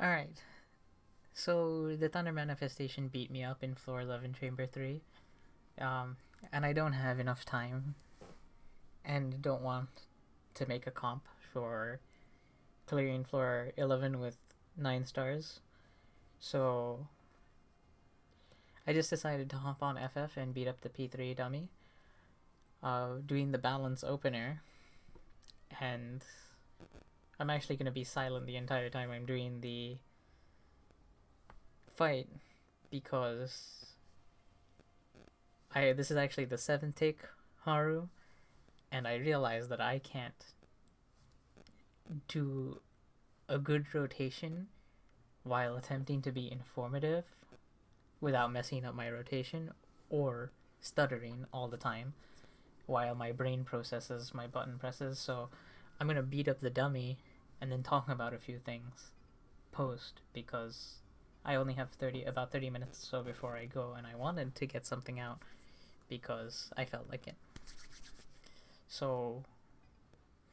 Alright, so the Thunder Manifestation beat me up in floor 11, chamber 3. Um, and I don't have enough time and don't want to make a comp for clearing floor 11 with 9 stars. So I just decided to hop on FF and beat up the P3 dummy, doing the balance opener. And I'm actually going to be silent the entire time I'm doing the fight because this is actually the 7th take Haru, and I realized that I can't do a good rotation while attempting to be informative without messing up my rotation or stuttering all the time while my brain processes my button presses. So I'm gonna beat up the dummy and then talk about a few things post because I only have about 30 minutes or so before I go, and I wanted to get something out because I felt like it. So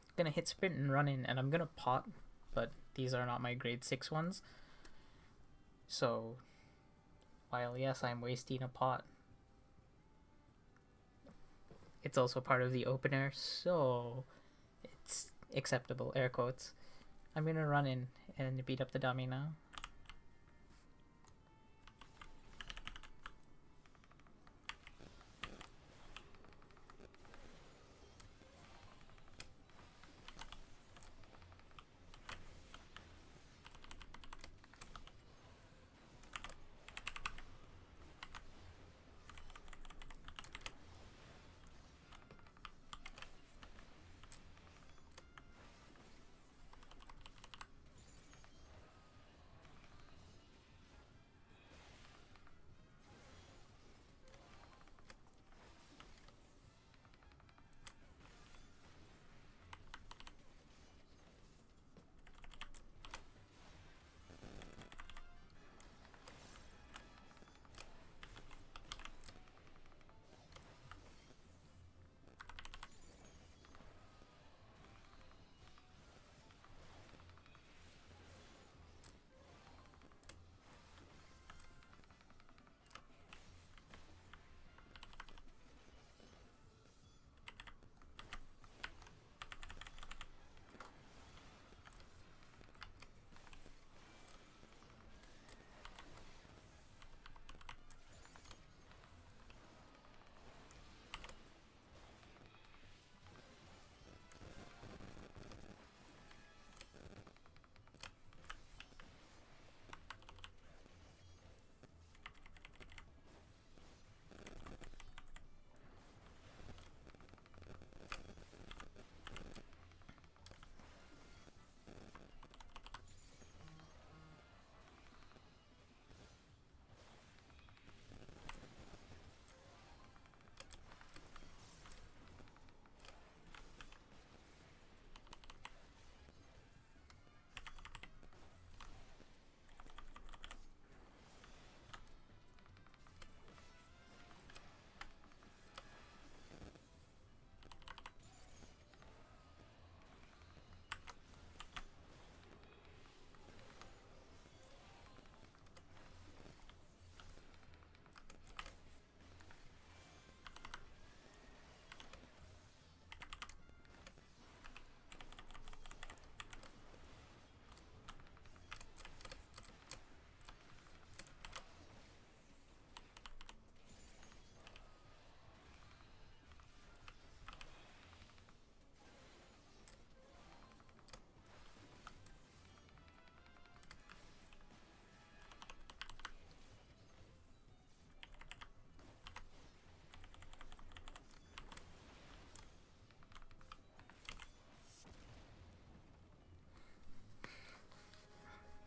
I'm gonna hit sprint and run in, and I'm gonna pot, but these are not my grade 6 ones. So while yes, I'm wasting a pot, it's also part of the opener, so it's acceptable, air quotes. I'm gonna run in and beat up the dummy now.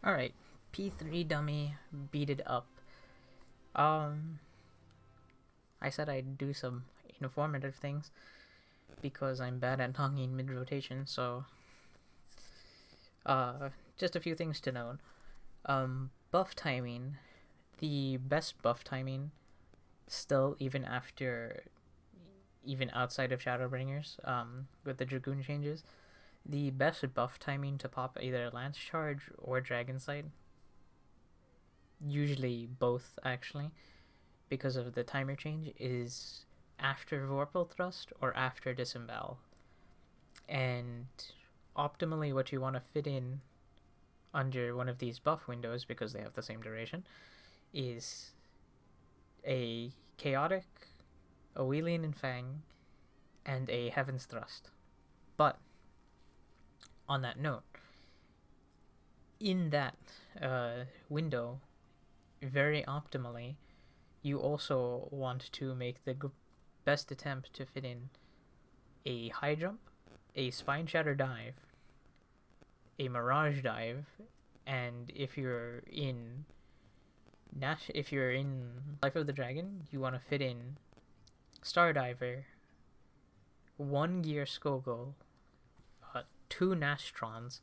Alright, P3 dummy, beat it up. Um, I said I'd do some informative things because I'm bad at talking mid-rotation, so just a few things to note. Buff timing, the best buff timing still, even outside of Shadowbringers, with the Dragoon changes, the best buff timing to pop either Lance Charge or Dragon Sight usually both actually, because of the timer change, is after vorpal thrust or after disembowel. And optimally, what you want to fit in under one of these buff windows, because they have the same duration, is a chaotic, a Wheelian and Fang, and a Heaven's Thrust. But on that note, in that window, very optimally, you also want to make the best attempt to fit in a high jump, a spine shatter dive, a mirage dive, and if you're in Life of the Dragon, you want to fit in Stardiver, 1 Gear Skogul, 2 Nastrons.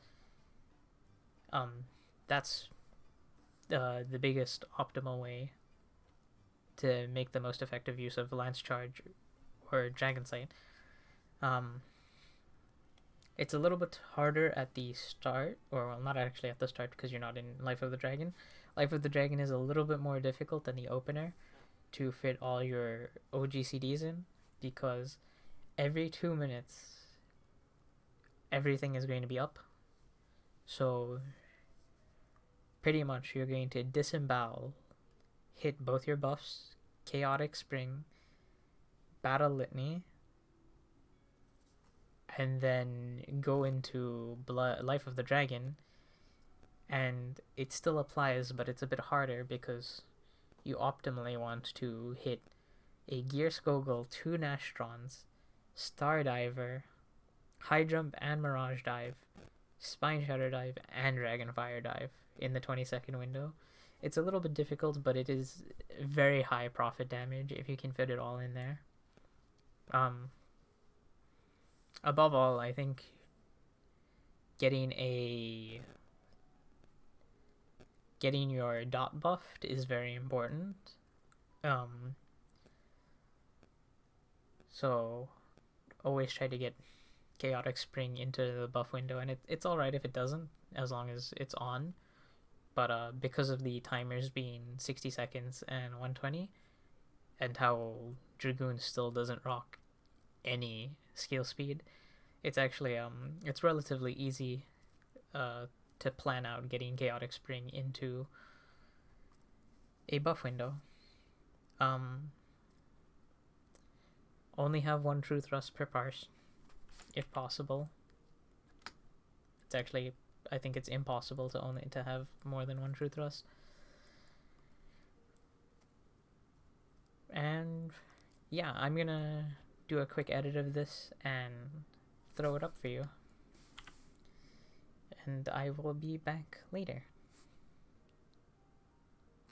That's the biggest optimal way to make the most effective use of Lance Charge or Dragon Sight. It's a little bit harder at the start, or well, not actually at the start because you're not in Life of the Dragon. Life of the Dragon is a little bit more difficult than the opener to fit all your OGCDs in, because every 2 minutes everything is going to be up. So pretty much you're going to disembowel, hit both your buffs, Chaotic Spring, Battle Litany, and then go into Life of the Dragon, and it still applies, but it's a bit harder because you optimally want to hit a Gear Skogul, 2 Nastrons, Stardiver, High Jump and Mirage Dive, Spine Shatter Dive, and Dragonfire Dive in the 20-second window. It's a little bit difficult, but it is very high profit damage if you can fit it all in there. Above all, I think getting your dot buffed is very important. So always try to get Chaotic Spring into the buff window, and it's alright if it doesn't, as long as it's on. But because of the timers being 60 seconds and 120, and how Dragoon still doesn't rock any skill speed, it's actually it's relatively easy to plan out getting Chaotic Spring into a buff window. Only have 1 true thrust per parse, if possible. It's actually, I think it's impossible to have more than 1 true thrust. And yeah, I'm gonna do a quick edit of this and throw it up for you. And I will be back later.